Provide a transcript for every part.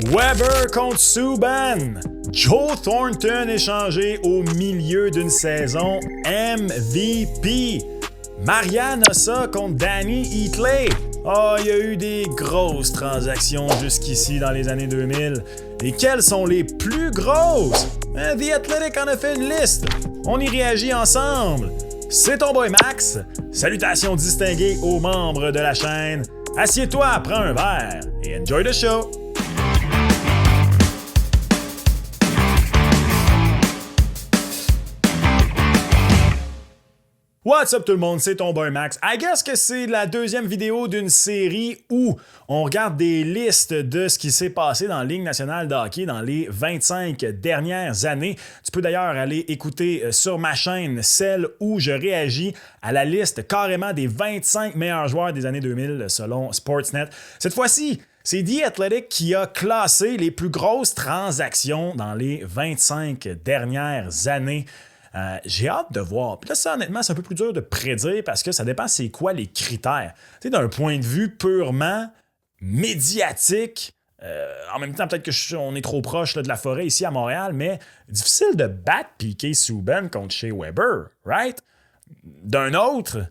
Weber contre Subban. Joe Thornton échangé au milieu d'une saison MVP. Marian Hossa contre Danny Heatley. Il y a eu des grosses transactions jusqu'ici dans les années 2000. Et quelles sont les plus grosses? The Athletic en a fait une liste. On y réagit ensemble. C'est ton boy Max. Salutations distinguées aux membres de la chaîne. Assieds-toi, prends un verre et enjoy the show. What's up tout le monde, c'est ton boy Max. I guess que c'est la deuxième vidéo d'une série où on regarde des listes de ce qui s'est passé dans la Ligue nationale de hockey dans les 25 dernières années. Tu peux d'ailleurs aller écouter sur ma chaîne celle où je réagis à la liste carrément des 25 meilleurs joueurs des années 2000 selon Sportsnet. Cette fois-ci, c'est The Athletic qui a classé les plus grosses transactions dans les 25 dernières années. J'ai hâte de voir. Puis là, ça, honnêtement, c'est un peu plus dur de prédire parce que ça dépend c'est quoi les critères. Tu sais, d'un point de vue purement médiatique, en même temps, peut-être qu'on est trop proche là, de la forêt ici à Montréal, mais difficile de battre P.K. Subban contre Shea Weber, right? D'un autre,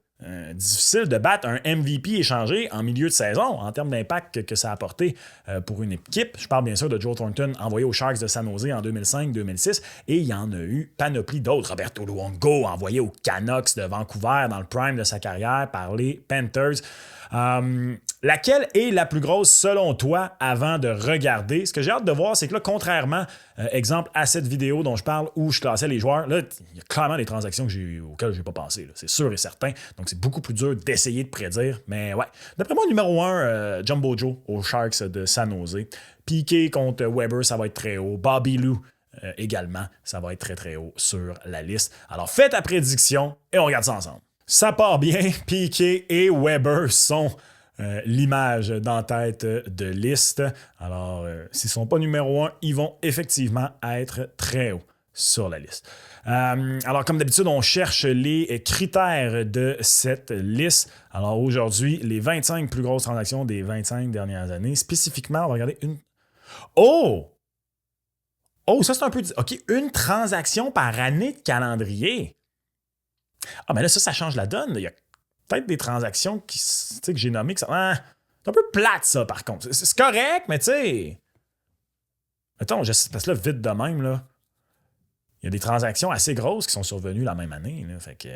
difficile de battre un MVP échangé en milieu de saison en termes d'impact que ça a apporté pour une équipe. Je parle bien sûr de Joe Thornton envoyé aux Sharks de San Jose en 2005-2006 et il y en a eu panoplie d'autres. Roberto Luongo envoyé aux Canucks de Vancouver dans le prime de sa carrière par les Panthers. Laquelle est la plus grosse selon toi avant de regarder? Ce que j'ai hâte de voir, c'est que là, contrairement, exemple, à cette vidéo dont je parle où je classais les joueurs, là, il y a clairement des transactions auxquelles je n'ai pas pensé. Là. C'est sûr et certain. Donc, c'est beaucoup plus dur d'essayer de prédire. Mais ouais. D'après moi, numéro 1, Jumbo Joe aux Sharks de San Jose. Piqué contre Weber, ça va être très haut. Bobby Lou également, ça va être très très haut sur la liste. Alors, fais ta prédiction et on regarde ça ensemble. Ça part bien. Piqué et Weber sont l'image d'en-tête de liste. Alors, s'ils ne sont pas numéro 1, ils vont effectivement être très hauts sur la liste. Alors, comme d'habitude, on cherche les critères de cette liste. Alors, aujourd'hui, les 25 plus grosses transactions des 25 dernières années. Spécifiquement, on va regarder une... Oh! Oh, ça, c'est un peu... OK, une transaction par année de calendrier. Ah, mais là, ça change la donne. Il y a peut-être des transactions que j'ai nommées que ça. C'est un peu plate, ça, par contre. C'est correct, mais tu sais. Mettons, parce que là, vite de même, là, il y a des transactions assez grosses qui sont survenues la même année. Là, fait que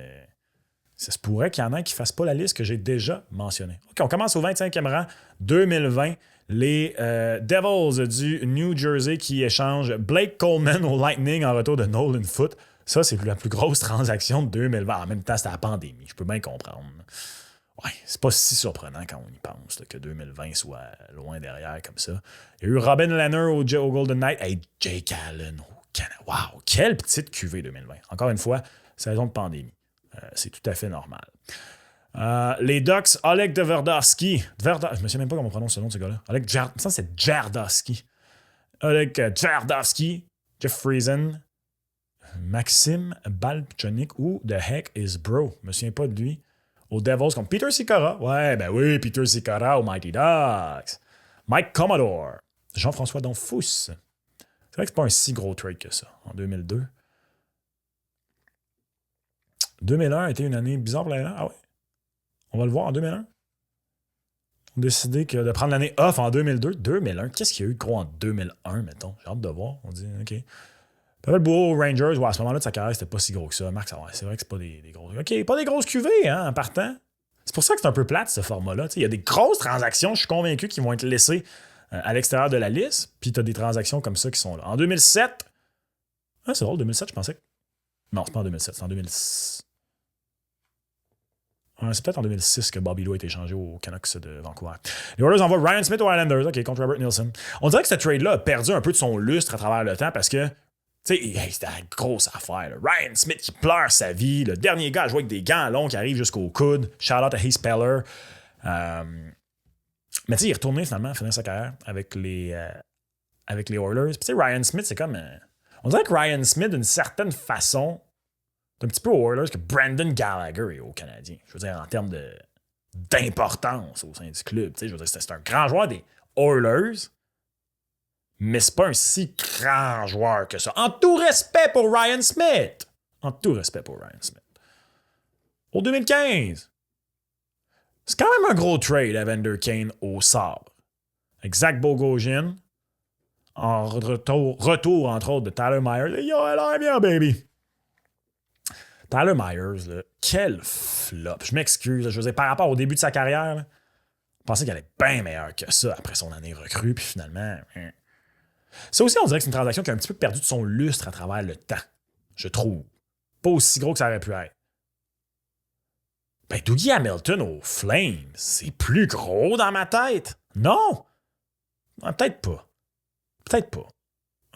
ça se pourrait qu'il y en ait qui ne fassent pas la liste que j'ai déjà mentionnée. OK, on commence au 25e rang, 2020. Les Devils du New Jersey qui échangent Blake Coleman au Lightning en retour de Nolan Foote. Ça, c'est la plus grosse transaction de 2020. En même temps, c'était la pandémie. Je peux bien comprendre. Ouais, c'est pas si surprenant quand on y pense là, que 2020 soit loin derrière comme ça. Il y a eu Robin Lehner au Golden Knights. Hey, Jake Allen au Canada. Wow, quelle petite cuvée 2020. Encore une fois, saison de pandémie. C'est tout à fait normal. Les Ducks, Oleg Tverdovsky. Je me sais même pas comment on prononce ce nom de ce gars-là. Ça, c'est Tverdovsky. Oleg Tverdovsky, Jeff Friesen, Maxime Balpchonik ou The Heck is Bro. Je me souviens pas de lui. Aux Devils contre Peter Sikora. Ouais, ben oui, Peter Sikora aux Mighty Ducks. Mike Commodore. Jean-François Donfous. C'est vrai que c'est pas un si gros trade que ça en 2002. 2001 a été une année bizarre pour l'Iran. Ah ouais? On va le voir en 2001. On a décidé de prendre l'année off en 2002. 2001. Qu'est-ce qu'il y a eu de gros en 2001, mettons? J'ai hâte de voir. On dit, OK. Pavel Bourreau aux Rangers, ouais, à ce moment-là de sa carrière, c'était pas si gros que ça. Marc, c'est vrai que c'est pas des gros. OK, pas des grosses cuvées, hein, en partant. C'est pour ça que c'est un peu plate, ce format-là. Il y a des grosses transactions, je suis convaincu, qui vont être laissées à l'extérieur de la liste. Puis tu as des transactions comme ça qui sont là. En 2007, c'est drôle, 2007, je pensais que. Non, c'est pas en 2007, c'est en 2006. Ouais, c'est peut-être en 2006 que Bobby Lou a été échangé aux Canucks de Vancouver. Les Oilers envoient Ryan Smith aux Islanders, OK, contre Robert Nielsen. On dirait que ce trade-là a perdu un peu de son lustre à travers le temps parce que. Tu sais, c'était une grosse affaire. Là. Ryan Smith qui pleure sa vie. Le dernier gars à jouer avec des gants longs qui arrivent jusqu'au coude. Shout out à Heath Speller. Mais tu sais, il est retourné finalement à finir sa carrière avec les Oilers. Puis tu sais, Ryan Smith, c'est comme. On dirait que Ryan Smith, d'une certaine façon, c'est un petit peu aux Oilers que Brandon Gallagher est aux Canadiens. Je veux dire, en termes d'importance au sein du club. Tu sais, je veux dire, c'est un grand joueur des Oilers. Mais c'est pas un si grand joueur que ça. En tout respect pour Ryan Smith. En tout respect pour Ryan Smith. Au 2015, c'est quand même un gros trade, Evander Kane au Sabres. Avec Zach Bogosian, en retour, entre autres, de Tyler Myers. Yo, elle a bien, baby. Tyler Myers, là, quel flop. Je m'excuse. Je veux dire, par rapport au début de sa carrière, là, je pensais qu'elle est bien meilleure que ça après son année recrue, puis finalement. Ça aussi, on dirait que c'est une transaction qui a un petit peu perdu de son lustre à travers le temps. Je trouve. Pas aussi gros que ça aurait pu être. Ben, Dougie Hamilton aux Flames, c'est plus gros dans ma tête. Non! Peut-être pas. Peut-être pas.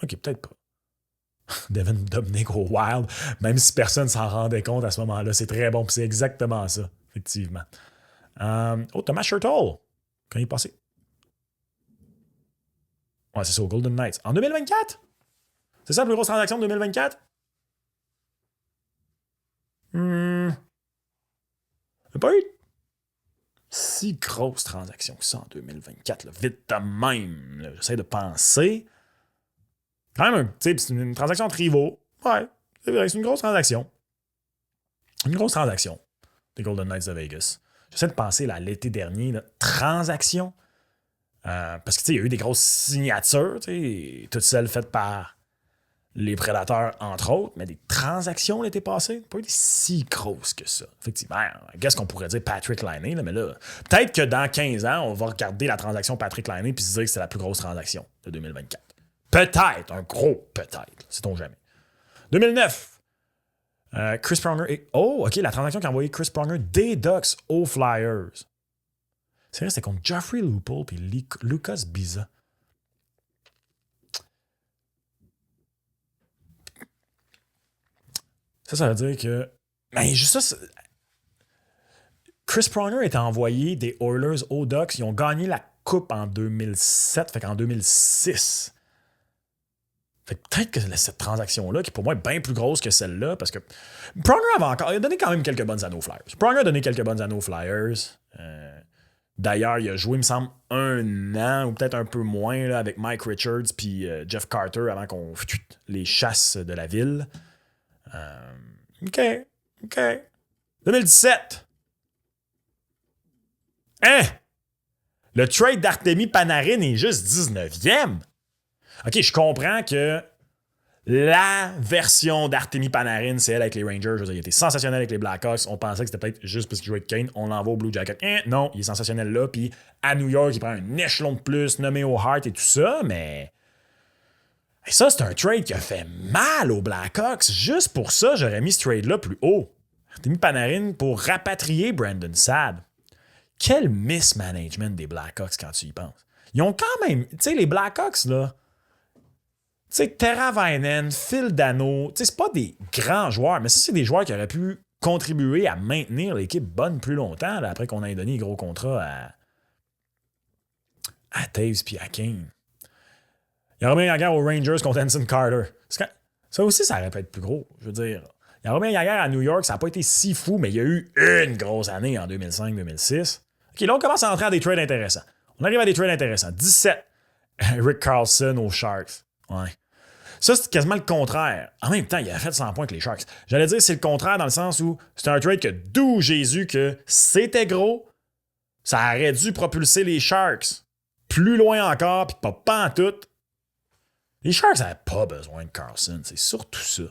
Ok, peut-être pas. Devin Dubnyk au Wild, même si personne s'en rendait compte à ce moment-là, c'est très bon, puis c'est exactement ça, effectivement. Thomas Shirtle, quand il est passé. Ouais, c'est ça, au Golden Knights. En 2024? C'est ça la plus grosse transaction de 2024? Il n'y a pas eu si grosse transaction que ça en 2024. Là. Vite de même. Là. J'essaie de penser. Quand même, c'est une transaction de rivaux. Ouais, c'est vrai, c'est une grosse transaction. Une grosse transaction des Golden Knights de Vegas. J'essaie de penser là, l'été dernier, là, transaction. Parce que il y a eu des grosses signatures, toutes celles faites par les Prédateurs, entre autres, mais des transactions l'été passé, pas été si grosses que ça. Effectivement, qu'est-ce qu'on pourrait dire Patrick Laine, mais là, peut-être que dans 15 ans, on va regarder la transaction Patrick Laine et se dire que c'est la plus grosse transaction de 2024. Peut-être, un gros peut-être, sait-on jamais. 2009, Chris Pronger et... Oh, OK, la transaction qui a envoyé Chris Pronger des Ducks aux Flyers. C'est vrai, c'était contre Joffrey Lupul et Lucas Biza. Ça veut dire que... Mais juste ça... Chris Pronger était envoyé des Oilers aux Ducks. Ils ont gagné la Coupe en 2007, fait qu'en 2006... Fait que peut-être que cette transaction-là, qui pour moi est bien plus grosse que celle-là, parce que Pronger il a donné quand même quelques bonnes années aux Flyers. Pronger a donné quelques bonnes années aux Flyers. D'ailleurs, il a joué, il me semble, 1 an ou peut-être un peu moins là, avec Mike Richards puis Jeff Carter avant qu'on les chasse de la ville. OK. 2017. Hein? Le trade d'Artemi Panarin est juste 19e. OK, je comprends que la version d'Artemi Panarin, c'est elle avec les Rangers. Je veux dire, il était sensationnel avec les Blackhawks. On pensait que c'était peut-être juste parce qu'il jouait avec Kane. On l'envoie au Blue Jacket. Non, il est sensationnel là. Puis à New York, il prend un échelon de plus, nommé au Hart et tout ça. Mais ça, c'est un trade qui a fait mal aux Blackhawks. Juste pour ça, j'aurais mis ce trade-là plus haut. Artemi Panarin pour rapatrier Brandon Saad. Quel mismanagement des Blackhawks quand tu y penses. Ils ont quand même... Tu sais, les Blackhawks, là... Tu sais, Teravainen, Phil Dano, tu sais, c'est pas des grands joueurs, mais ça, c'est des joueurs qui auraient pu contribuer à maintenir l'équipe bonne plus longtemps, là, après qu'on ait donné les gros contrats à Taves puis à Kane. Il y a Romain Yaguer aux Rangers contre Anson Carter. Ça aussi, ça aurait pu être plus gros. Je veux dire, il y a Romain Yaguer à New York, ça n'a pas été si fou, mais il y a eu une grosse année en 2005-2006. OK, là, on commence à entrer à des trades intéressants. On arrive à des trades intéressants. 17, Rick Carlson aux Sharks. Ouais. Ça, c'est quasiment le contraire. En même temps, il a fait 100 points avec les Sharks. J'allais dire c'est le contraire dans le sens où c'est un trade que d'où Jésus que c'était gros, ça aurait dû propulser les Sharks plus loin encore, puis pas en tout. Les Sharks n'avaient pas besoin de Carlson, c'est surtout ça.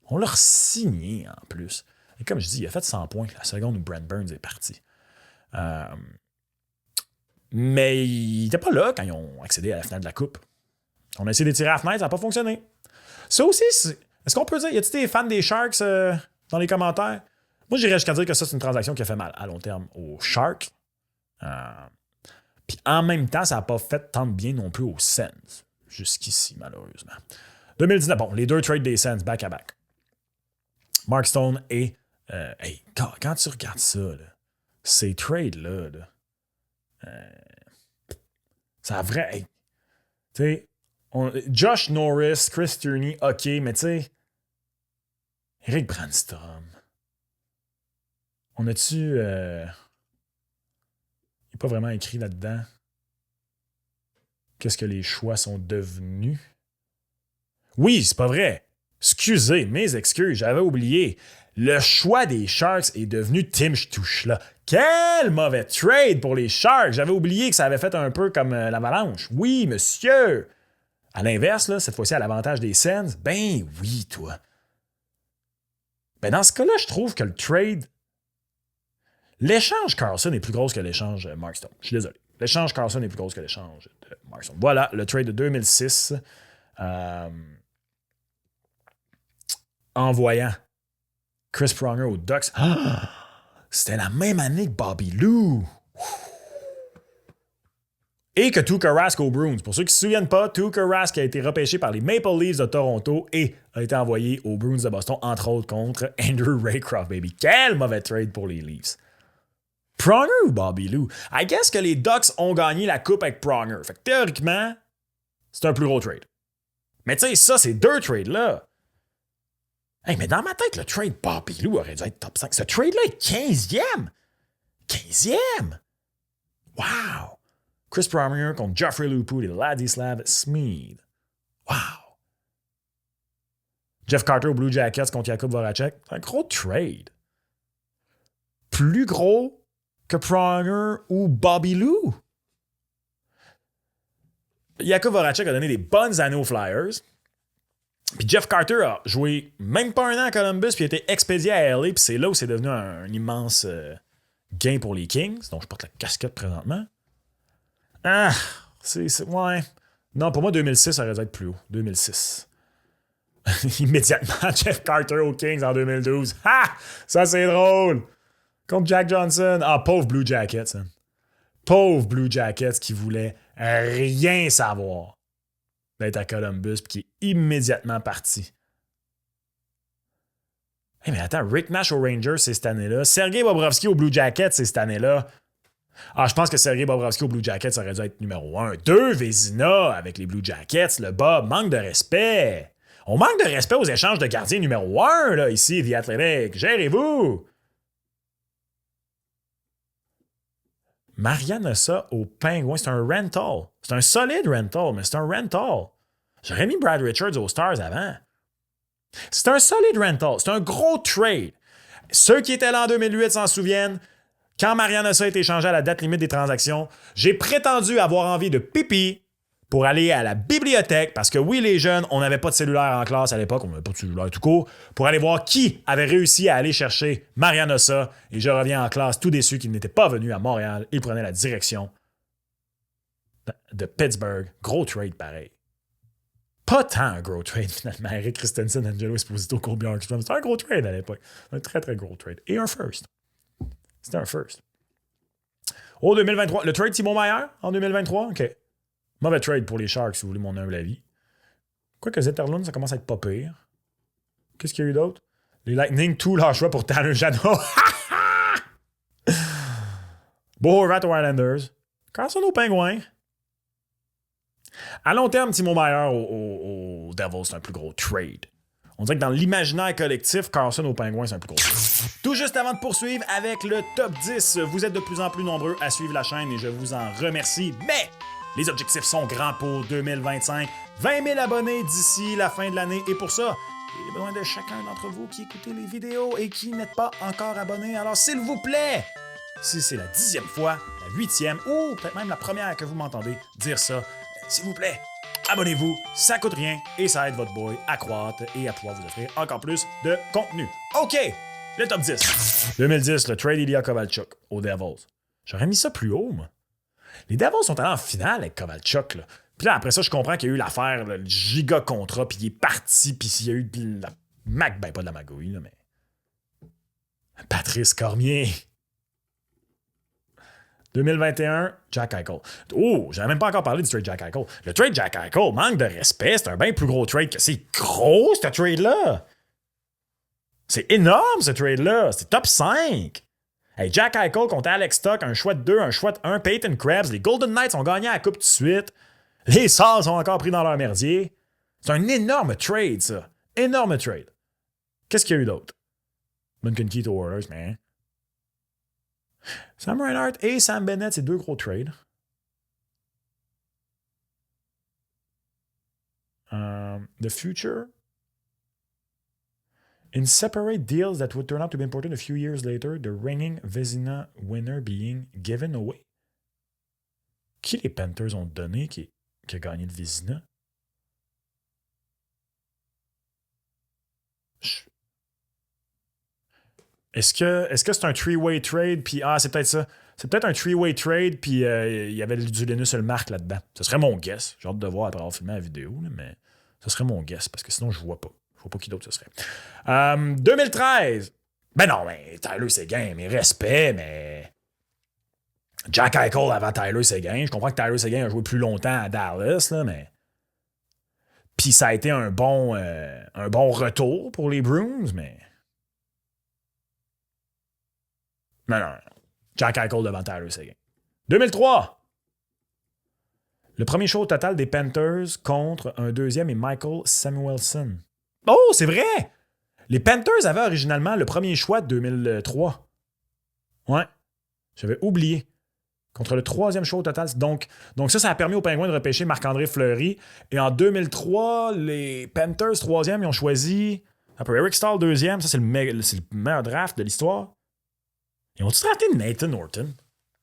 On l'a signé en plus. Et comme je dis, il a fait 100 points la seconde où Brent Burns est parti. Mais il n'était pas là quand ils ont accédé à la finale de la Coupe. On a essayé de tirer à la fenêtre, ça n'a pas fonctionné. Ça aussi, est-ce qu'on peut dire, y a-t-il des fans des Sharks dans les commentaires? Moi, j'irais jusqu'à dire que ça, c'est une transaction qui a fait mal à long terme aux Sharks. Puis en même temps, ça n'a pas fait tant de bien non plus aux Sens. Jusqu'ici, malheureusement. 2019, bon, les 2 trades des Sens, back-à-back. Mark Stone et... hey, quand tu regardes ça, là, ces trades-là, ça a vrai... Hey, tu sais... Josh Norris, Chris Tierney, OK, mais tu sais, Eric Brandstrom. On a-tu... il n'est pas vraiment écrit là-dedans. Qu'est-ce que les choix sont devenus? Oui, c'est pas vrai. Excusez, mes excuses, j'avais oublié. Le choix des Sharks est devenu Tim Stutzla. Quel mauvais trade pour les Sharks! J'avais oublié que ça avait fait un peu comme l'Avalanche. Oui, monsieur! À l'inverse, là, cette fois-ci, à l'avantage des Sens, ben oui, toi. Ben dans ce cas-là, je trouve que le trade... L'échange Carlson est plus gros que l'échange Mark Stone. Je suis désolé. L'échange Carlson est plus gros que l'échange de Mark Stone. Voilà, le trade de 2006. Envoyant Chris Pronger aux Ducks. Ah! C'était la même année que Bobby Lou. Et que Tuukka Rask aux Bruins. Pour ceux qui ne se souviennent pas, Tuukka Rask a été repêché par les Maple Leafs de Toronto et a été envoyé aux Bruins de Boston, entre autres contre Andrew Raycroft, baby. Quel mauvais trade pour les Leafs. Pronger ou Bobby Lou? I guess que les Ducks ont gagné la coupe avec Pronger. Fait que théoriquement, c'est un plus gros trade. Mais tu sais, ça, ces deux trades-là. Hey, mais dans ma tête, le trade Bobby Lou aurait dû être top 5. Ce trade-là est 15e. 15e. Wow. Chris Pronger contre Joffrey Lupul et Ladislav Smid. Wow. Jeff Carter aux Blue Jackets contre Jakub Voracek. C'est un gros trade. Plus gros que Pronger ou Bobby Lou. Jakub Voracek a donné des bonnes années aux Flyers. Puis Jeff Carter a joué même pas un an à Columbus, puis a été expédié à LA, puis c'est là où c'est devenu un immense gain pour les Kings, dont je porte la casquette présentement. Ah, ouais. Non, pour moi, 2006, ça aurait dû être plus haut. 2006. Immédiatement, Jeff Carter aux Kings en 2012. Ha! Ça, c'est drôle! Contre Jack Johnson. Ah, pauvre Blue Jackets. Hein. Pauvre Blue Jackets qui voulait rien savoir d'être à Columbus puis qui est immédiatement parti. Hey, mais attends, Rick Nash aux Rangers, c'est cette année-là. Sergei Bobrovsky aux Blue Jackets, c'est cette année-là. Ah, je pense que Sergei Bobrovsky aux Blue Jackets aurait dû être numéro 1. 2, Vezina avec les Blue Jackets. Le Bob, manque de respect. On manque de respect aux échanges de gardiens numéro 1, là, ici, The Athletic. Gérez-vous! Marian Hossa au Penguins, c'est un rental. C'est un solide rental, mais c'est un rental. J'aurais mis Brad Richards aux Stars avant. C'est un solide rental. C'est un gros trade. Ceux qui étaient là en 2008 s'en souviennent. Quand Marian Hossa a été échangé à la date limite des transactions, j'ai prétendu avoir envie de pipi pour aller à la bibliothèque, parce que oui, les jeunes, on n'avait pas de cellulaire en classe à l'époque, on n'avait pas de cellulaire tout court, pour aller voir qui avait réussi à aller chercher Marian Hossa. Et je reviens en classe tout déçu qu'il n'était pas venu à Montréal. Il prenait la direction de Pittsburgh. Gros trade pareil. Pas tant un gros trade finalement. Eric Christensen, Angelo Esposito, Colby Armstrong. C'était un gros trade à l'époque. Un très très gros trade. Et un first. C'était un first. Oh, 2023. Le trade Simon Mayer en 2023? OK. Mauvais trade pour les Sharks, si vous voulez mon humble avis. Quoique Zetterlund, ça commence à être pas pire. Qu'est-ce qu'il y a eu d'autre? Les Lightning, tout leur choix pour Tanner Jeannot. Bo Horvat aux Islanders. Carlson aux Pingouins. À long terme, Timo Meier aux Devils, c'est un plus gros trade. On dirait que dans l'imaginaire collectif, Carlson aux Pingouins, c'est un plus gros trade. Tout juste avant de poursuivre avec le top 10, vous êtes de plus en plus nombreux à suivre la chaîne et je vous en remercie. Mais les objectifs sont grands pour 2025. 20 000 abonnés d'ici la fin de l'année. Et pour ça, j'ai besoin de chacun d'entre vous qui écoutez les vidéos et qui n'êtes pas encore abonné. Alors, s'il vous plaît, si c'est la 10e fois, la 8e ou peut-être même la première que vous m'entendez dire ça, s'il vous plaît, abonnez-vous. Ça coûte rien et ça aide votre boy à croître et à pouvoir vous offrir encore plus de contenu. OK, le top 10. 2010, le trade Ilya Kovalchuk aux Devils. J'aurais mis ça plus haut, moi. Les Devils sont allés en finale avec Kovalchuk. Là. Puis là, après ça, je comprends qu'il y a eu l'affaire, le giga contrat, puis il est parti, puis il y a eu de la ben pas de la magouille, là, mais... Patrice Cormier. 2021, Jack Eichel. Oh, j'avais même pas encore parlé du trade Jack Eichel. Le trade Jack Eichel, manque de respect, c'est un bien plus gros trade que c'est gros, ce trade-là. C'est énorme, ce trade-là. C'est top 5. Hey, Jack Eichel contre Alex Stock, un choix de 2, un choix de 1, Peyton Krebs. Les Golden Knights ont gagné la coupe tout de suite. Les Stars sont encore pris dans leur merdier. C'est un énorme trade, ça. Énorme trade. Qu'est-ce qu'il y a eu d'autre? Duncan Keith aux Warriors, mais... Sam Reinhart et Sam Bennett, c'est deux gros trades. The future. In separate deals that would turn out to be important a few years later, the reigning Vezina winner being given away. Qui les Panthers ont donné qui a gagné le Vezina? Est-ce que c'est un three-way trade? Puis, c'est peut-être ça. C'est peut-être un three-way trade, puis il y avait du Linus Ulmark là-dedans. Ce serait mon guess. J'ai hâte de voir après avoir filmé la vidéo, là, mais ce serait mon guess, parce que sinon, je vois pas. Je vois pas qui d'autre ce serait. 2013. Ben non, mais Tyler Seguin, mes respects, mais Jack Eichel avant Tyler Seguin. Je comprends que Tyler Seguin a joué plus longtemps à Dallas, là, mais puis ça a été un bon retour pour les Bruins, mais non. Jack Eichel devant Tyler Seguin. 2003. Le premier show total des Panthers contre un deuxième et Michael Samuelson. Oh, c'est vrai! Les Panthers avaient originalement le premier choix de 2003. Ouais. J'avais oublié. Contre le troisième choix au total. Donc ça a permis aux Pingouins de repêcher Marc-André Fleury. Et en 2003, les Panthers, troisième, ils ont choisi Eric Stahl, deuxième. Ça, c'est le meilleur draft de l'histoire. Ils ont-tu drafté Nathan Horton,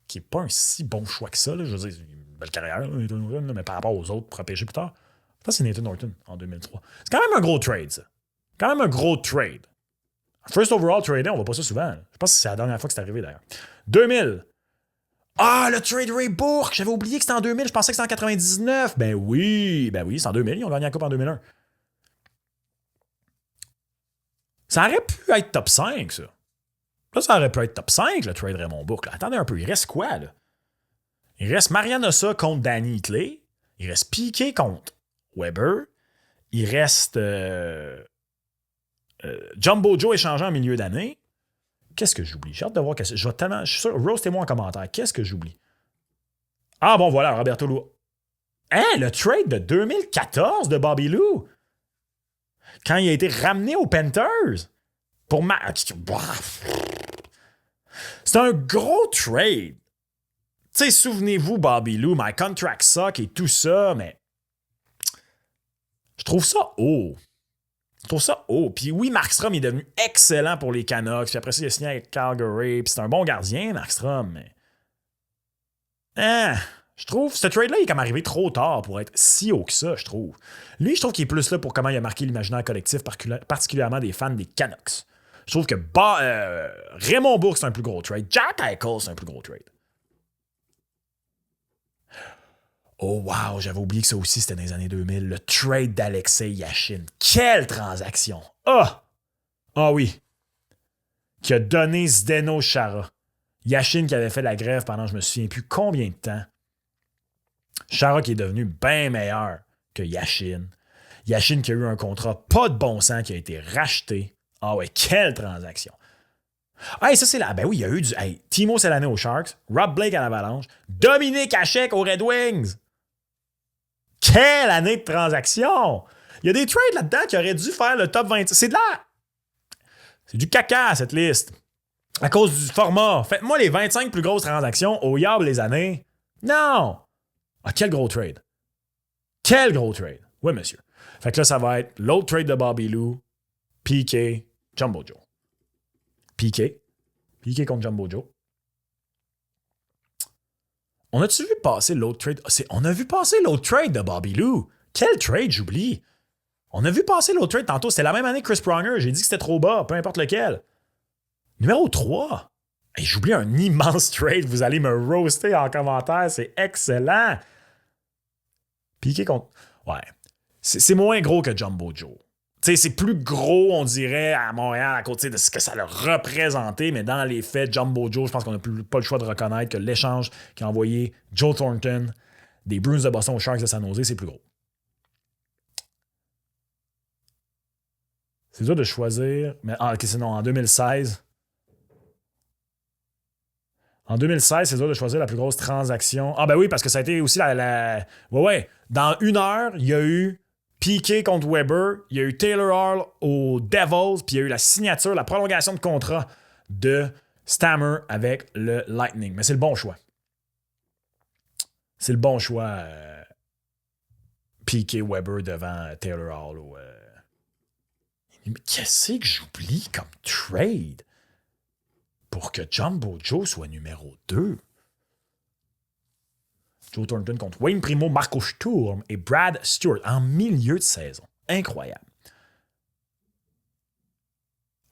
qui n'est pas un si bon choix que ça. Là. Je veux dire, une belle carrière, là, Nathan Horton, là, mais par rapport aux autres pour repêcher plus tard. Ça, c'est Nathan Horton en 2003. C'est quand même un gros trade, ça. Quand même un gros trade. First overall tradé, on voit pas ça souvent. Là. Je pense que c'est la dernière fois que c'est arrivé, d'ailleurs. 2000. Le trade Ray Bourque. J'avais oublié que c'était en 2000. Je pensais que c'était en 99. Ben oui, c'est en 2000. Ils ont gagné la Coupe en 2001. Ça aurait pu être top 5, ça. Ça aurait pu être top 5, le trade Raymond Bourque. Là. Attendez un peu, il reste quoi, là? Il reste Marian Hossa contre Danny Clay. Il reste Piqué contre Weber. Il reste Jumbo Joe échangé en milieu d'année. Qu'est-ce que j'oublie? J'ai hâte de voir. Je suis sûr, roastez-moi en commentaire. Qu'est-ce que j'oublie? Ah bon, voilà, Roberto Lou. Le trade de 2014 de Bobby Lou. Quand il a été ramené aux Panthers. C'est un gros trade. Tu sais, souvenez-vous, Bobby Lou, my contract suck et tout ça, mais je trouve ça haut. Puis oui, Markstrom est devenu excellent pour les Canucks. Puis après ça, il a signé avec Calgary. Puis c'est un bon gardien, Markstrom. Mais je trouve ce trade-là, il est comme arrivé trop tard pour être si haut que ça, je trouve. Lui, je trouve qu'il est plus là pour comment il a marqué l'imaginaire collectif, particulièrement des fans des Canucks. Je trouve que Raymond Bourque, c'est un plus gros trade. Jack Eichel, c'est un plus gros trade. Oh wow, j'avais oublié que ça aussi, c'était dans les années 2000. Le trade d'Alexei Yashin. Quelle transaction! Ah oui. Qui a donné Zdeno Chara. Yashin qui avait fait la grève pendant je me souviens plus combien de temps. Chara qui est devenu bien meilleur que Yashin. Yashin qui a eu un contrat pas de bon sens qui a été racheté. Ah ouais, quelle transaction! Ça c'est là. Ben oui, il y a eu du. Timo Selané aux Sharks, Rob Blake à l'Avalanche, Dominique Hachek aux Red Wings. Quelle année de transaction! Il y a des trades là-dedans qui auraient dû faire le top 20. C'est du caca, cette liste. À cause du format. Faites-moi les 25 plus grosses transactions au Yab les années. Non! Quel gros trade. Quel gros trade. Oui, monsieur. Fait que là, ça va être l'autre trade de Bobby Lou, Piqué, Jumbo Joe. Piqué contre Jumbo Joe. On a-tu vu passer l'autre trade? On a vu passer l'autre trade de Bobby Lou. Quel trade, j'oublie? On a vu passer l'autre trade tantôt. C'était la même année que Chris Pronger. J'ai dit que c'était trop bas, peu importe lequel. Numéro 3. J'oublie un immense trade. Vous allez me roaster en commentaire. C'est excellent. Piqué contre... Ouais. C'est moins gros que Jumbo Joe. T'sais, c'est plus gros, on dirait, à Montréal, à côté de ce que ça leur représentait, mais dans les faits, Jumbo Joe, je pense qu'on n'a pas le choix de reconnaître que l'échange qu'a envoyé Joe Thornton des Bruins de Boston aux Sharks de San Jose, c'est plus gros. C'est dur de choisir, mais sinon, en 2016... En 2016, c'est dur de choisir la plus grosse transaction. Ben oui, parce que ça a été aussi Ouais. Dans une heure, il y a eu Piqué contre Weber, il y a eu Taylor Hall aux Devils, puis il y a eu la signature, la prolongation de contrat de Stammer avec le Lightning. Mais c'est le bon choix. P.K. Weber devant Taylor Hall. Mais qu'est-ce que j'oublie comme trade pour que Jumbo Joe soit numéro 2? Joe Thornton contre Wayne Primo, Marco Sturm et Brad Stewart en milieu de saison. Incroyable.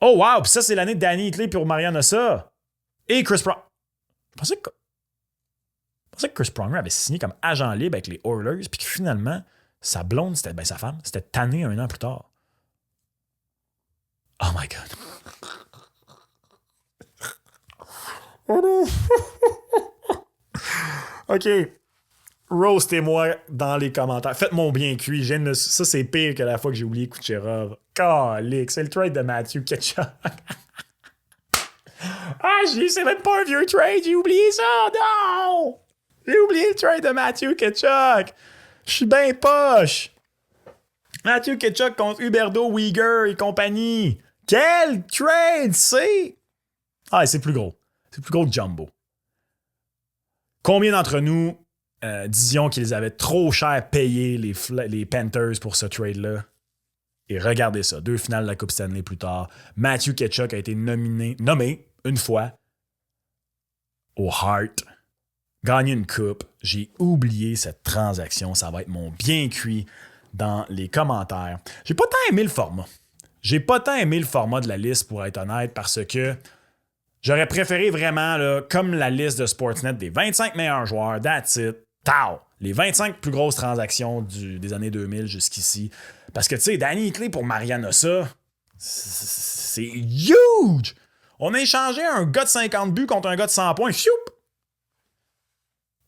Oh wow, puis ça c'est l'année de Danny Hitley pour Mariano Ossa. Et Chris Pronger. Je pensais que Chris Pronger avait signé comme agent libre avec les Oilers, puis que finalement, sa blonde, c'était sa femme, c'était tanné 1 an plus tard. Oh my God. Oh non. OK. Roastez-moi dans les commentaires. Faites-moi bien cuit. Ça, c'est pire que la fois que j'ai oublié Kucherov. Calique, c'est le trade de Matthew Tkachuk. C'est même pas un vieux trade. J'ai oublié ça. Non! J'ai oublié le trade de Matthew Tkachuk. Je suis bien poche. Matthew Tkachuk contre Huberdeau, Weegar et compagnie. Quel trade c'est? C'est plus gros. C'est plus gros que Jumbo. Combien d'entre nous disions qu'ils avaient trop cher payé les Panthers pour ce trade-là? Et regardez ça. 2 finales de la Coupe Stanley plus tard. Matthew Tkachuk a été nommé une fois au Hart. Gagné une coupe. J'ai oublié cette transaction. Ça va être mon bien cuit dans les commentaires. J'ai pas tant aimé le format. J'ai pas tant aimé le format de la liste, pour être honnête, parce que j'aurais préféré vraiment, là, comme la liste de Sportsnet, des 25 meilleurs joueurs, that's it, tao! Les 25 plus grosses transactions des années 2000 jusqu'ici. Parce que, tu sais, Danny Hitley pour Mariano Ossa, c'est huge! On a échangé un gars de 50 buts contre un gars de 100 points. Fioup!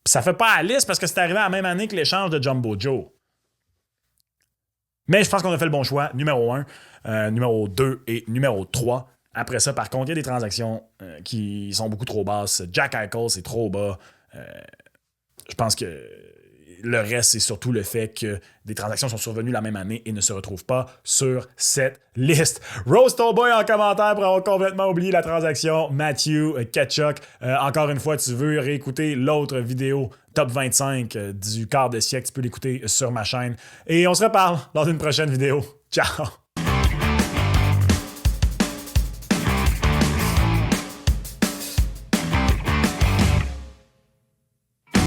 Puis ça fait pas la liste parce que c'est arrivé à la même année que l'échange de Jumbo Joe. Mais je pense qu'on a fait le bon choix. Numéro 1, numéro 2 et numéro 3. Après ça, par contre, il y a des transactions qui sont beaucoup trop basses. Jack Eichel, c'est trop bas. Je pense que le reste, c'est surtout le fait que des transactions sont survenues la même année et ne se retrouvent pas sur cette liste. Roast Old Boy en commentaire pour avoir complètement oublié la transaction. Matthew Tkachuk. Encore une fois, tu veux réécouter l'autre vidéo Top 25 du quart de siècle, tu peux l'écouter sur ma chaîne. Et on se reparle dans une prochaine vidéo. Ciao!